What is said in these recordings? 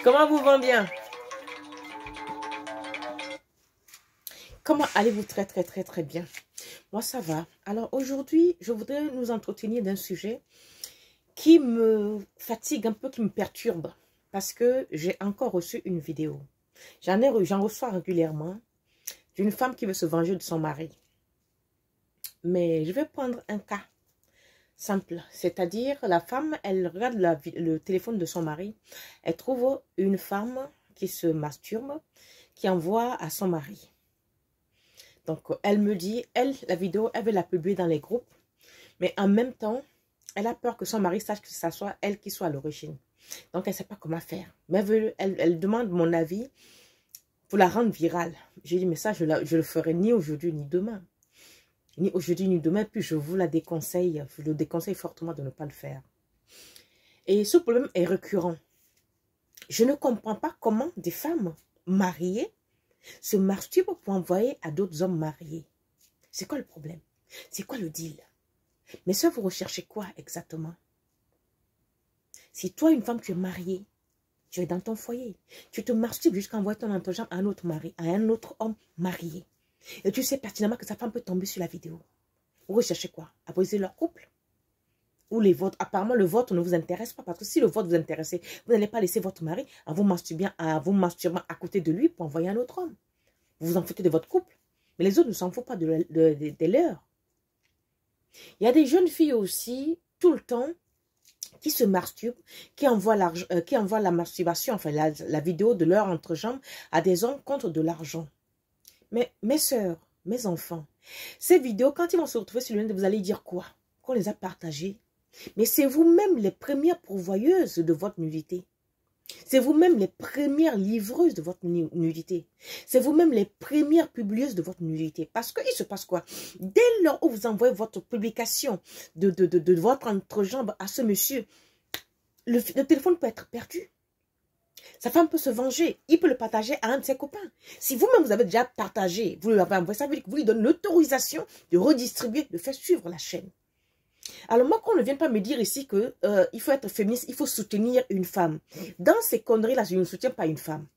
Comment vous va bien? Comment allez-vous? Très bien. Moi, ça va. Alors aujourd'hui, je voudrais nous entretenir d'un sujet qui me fatigue un peu, qui me perturbe. Parce que j'ai encore reçu une vidéo. J'en reçois régulièrement d'une femme qui veut se venger de son mari. Mais je vais prendre un cas simple. C'est-à-dire, la femme, elle regarde le téléphone de son mari. Elle trouve une femme qui se masturbe, qui envoie à son mari. Donc, elle me dit, la vidéo, elle veut la publier dans les groupes. Mais en même temps, elle a peur que son mari sache que ça soit elle qui soit à l'origine. Donc, elle ne sait pas comment faire. Mais elle demande mon avis pour la rendre virale. J'ai dit, mais ça, je le ferai ni aujourd'hui ni demain. Ni aujourd'hui ni demain. Puis, je vous la déconseille. Je le déconseille fortement de ne pas le faire. Et ce problème est récurrent. Je ne comprends pas comment des femmes mariées se masturbent pour envoyer à d'autres hommes mariés. C'est quoi le problème? C'est quoi le deal? Mais ça, vous recherchez quoi exactement? Si toi, une femme, tu es mariée, tu es dans ton foyer, tu te masturbes jusqu'à envoyer ton entrejambe à un autre mari, à un autre homme marié. Et tu sais pertinemment que sa femme peut tomber sur la vidéo. Vous recherchez quoi? À briser leur couple? Ou les vôtres? Apparemment, le vôtre ne vous intéresse pas. Parce que si le vôtre vous intéressait, vous n'allez pas laisser votre mari en vous masturbant à côté de lui pour envoyer un autre homme. Vous vous en foutez de votre couple. Mais les autres ne s'en foutent pas de leur. Il y a des jeunes filles aussi, tout le temps, qui se masturbent, qui envoient la masturbation, enfin la vidéo de leur entrejambe à des hommes contre de l'argent. Mais mes sœurs, mes enfants, ces vidéos, quand ils vont se retrouver sur le net, vous allez dire quoi? Qu'on les a partagées. Mais c'est vous-même les premières pourvoyeuses de votre nudité. C'est vous-même les premières livreuses de votre nudité. C'est vous-même les premières publieuses de votre nudité. Parce qu'il se passe quoi? Dès lors où vous envoyez votre publication de votre entrejambe à ce monsieur, le téléphone peut être perdu. Sa femme peut se venger. Il peut le partager à un de ses copains. Si vous-même vous avez déjà partagé, vous l'avez envoyé, ça veut dire que vous lui donnez l'autorisation de redistribuer, de faire suivre la chaîne. Alors moi, qu'on ne vienne pas me dire ici que il faut être féministe, il faut soutenir une femme. Dans ces conneries-là, je ne soutiens pas une femme.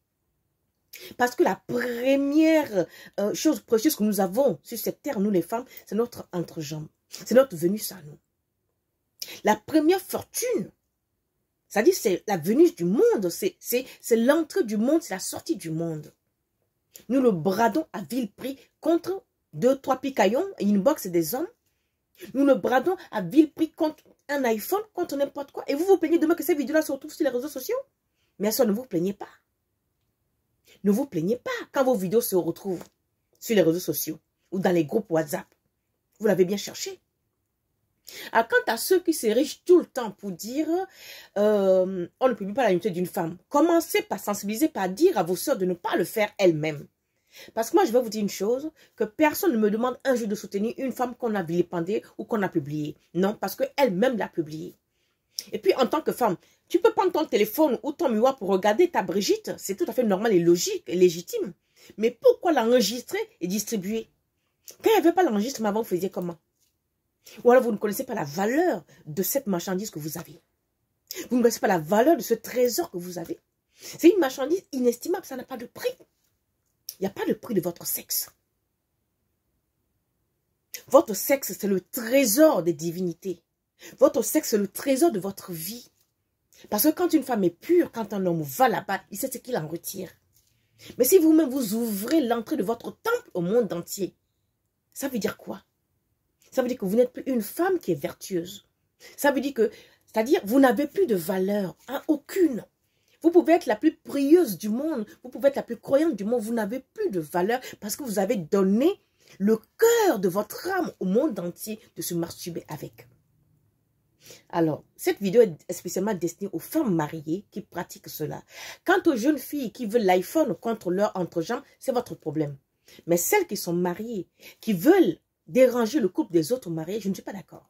Parce que la première chose précieuse que nous avons sur cette terre, nous les femmes, c'est notre entrejambe. C'est notre venue à nous. La première fortune, c'est-à-dire c'est la venue du monde, c'est l'entrée du monde, c'est la sortie du monde. Nous le bradons à vil prix contre 2-3 picaillons et une box des hommes. Nous le bradons à vil prix contre un iPhone, contre n'importe quoi. Et vous vous plaignez demain que ces vidéos-là se retrouvent sur les réseaux sociaux. Mais ça, ne vous plaignez pas. Ne vous plaignez pas quand vos vidéos se retrouvent sur les réseaux sociaux ou dans les groupes WhatsApp. Vous l'avez bien cherché. Alors, quant à ceux qui s'érigent tout le temps pour dire on ne publie pas la nudité d'une femme, commencez par sensibiliser, par dire à vos soeurs de ne pas le faire elles-mêmes. Parce que moi, je vais vous dire une chose, que personne ne me demande un jour de soutenir une femme qu'on a vilipendée ou qu'on a publiée. Non, parce qu'elle-même l'a publiée. Et puis, en tant que femme, tu peux prendre ton téléphone ou ton miroir pour regarder ta Brigitte. C'est tout à fait normal et logique et légitime. Mais pourquoi l'enregistrer et distribuer? Quand il n'y avait pas l'enregistrement avant, vous faisiez comment? Ou alors, vous ne connaissez pas la valeur de cette marchandise que vous avez. Vous ne connaissez pas la valeur de ce trésor que vous avez. C'est une marchandise inestimable, ça n'a pas de prix. Il n'y a pas de prix de votre sexe. Votre sexe, c'est le trésor des divinités. Votre sexe, c'est le trésor de votre vie. Parce que quand une femme est pure, quand un homme va là-bas, il sait ce qu'il en retire. Mais si vous-même vous ouvrez l'entrée de votre temple au monde entier, ça veut dire quoi? Ça veut dire que vous n'êtes plus une femme qui est vertueuse. Ça veut dire que, c'est-à-dire, vous n'avez plus de valeur, hein, aucune. Vous pouvez être la plus prieuse du monde, vous pouvez être la plus croyante du monde, vous n'avez plus de valeur parce que vous avez donné le cœur de votre âme au monde entier de se masturber avec. Alors, cette vidéo est spécialement destinée aux femmes mariées qui pratiquent cela. Quant aux jeunes filles qui veulent l'iPhone contre leur entrejambe, c'est votre problème. Mais celles qui sont mariées, qui veulent déranger le couple des autres mariés, je ne suis pas d'accord.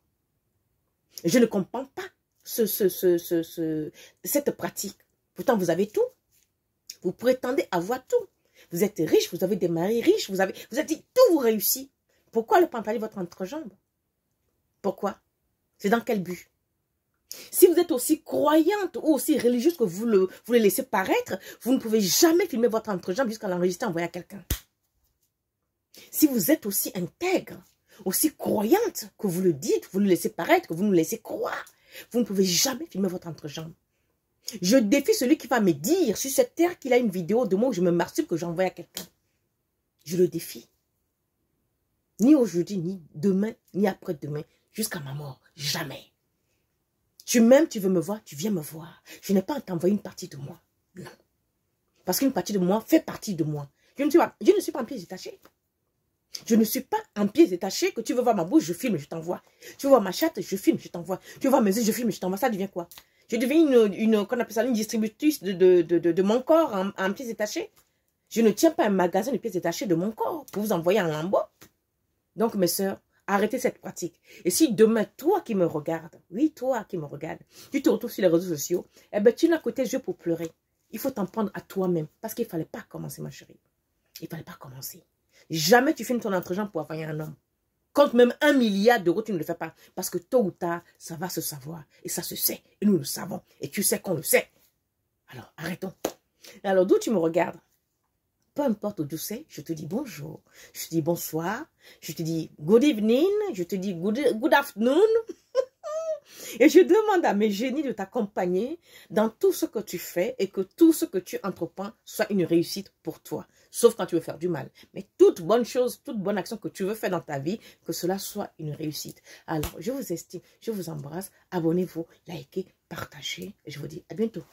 Je ne comprends pas cette pratique. Pourtant, vous avez tout. Vous prétendez avoir tout. Vous êtes riche, vous avez des maris riches, vous avez dit tout vous réussit. Pourquoi le pantalon votre entrejambe? Pourquoi? C'est dans quel but? Si vous êtes aussi croyante ou aussi religieuse que vous le laissez paraître, vous ne pouvez jamais filmer votre entrejambe jusqu'à l'enregistrer et envoyer à quelqu'un. Si vous êtes aussi intègre, aussi croyante que vous le dites, vous le laissez paraître, que vous nous laissez croire, vous ne pouvez jamais filmer votre entrejambe. Je défie celui qui va me dire sur cette terre qu'il a une vidéo de moi où je me masturbe que j'envoie à quelqu'un. Je le défie. Ni aujourd'hui, ni demain, ni après-demain, jusqu'à ma mort. Jamais. Tu m'aimes, tu veux me voir, tu viens me voir. Je n'ai pas à t'envoyer une partie de moi. Non. Parce qu'une partie de moi fait partie de moi. Je ne suis pas en pièces détachées. Je ne suis pas en pièces détachées que tu veux voir ma bouche, je filme, je t'envoie. Tu veux voir ma chatte, je filme, je t'envoie. Tu veux voir mes yeux, je filme, je t'envoie. Ça devient quoi? Je deviens qu'on appelle ça une distributrice de mon corps en pièces détachées. Je ne tiens pas un magasin de pièces détachées de mon corps pour vous envoyer en lambeau. Donc, mes sœurs, arrêtez cette pratique. Et si demain, toi qui me regardes, oui, toi qui me regardes, tu te retrouves sur les réseaux sociaux, eh bien, tu n'as que tes yeux pour pleurer. Il faut t'en prendre à toi-même. Parce qu'il ne fallait pas commencer, ma chérie. Il ne fallait pas commencer. Jamais tu filmes ton entrejambe pour envoyer un homme. Compte même 1 milliard d'euros, tu ne le fais pas. Parce que tôt ou tard, ça va se savoir. Et ça se sait. Et nous le savons. Et tu sais qu'on le sait. Alors, arrêtons. Alors, d'où tu me regardes? Peu importe d'où c'est, je te dis bonjour, je te dis bonsoir, je te dis good evening, je te dis good afternoon. Et je demande à mes génies de t'accompagner dans tout ce que tu fais et que tout ce que tu entreprends soit une réussite pour toi. Sauf quand tu veux faire du mal. Mais toute bonne chose, toute bonne action que tu veux faire dans ta vie, que cela soit une réussite. Alors, je vous estime, je vous embrasse. Abonnez-vous, likez, partagez. Et je vous dis à bientôt.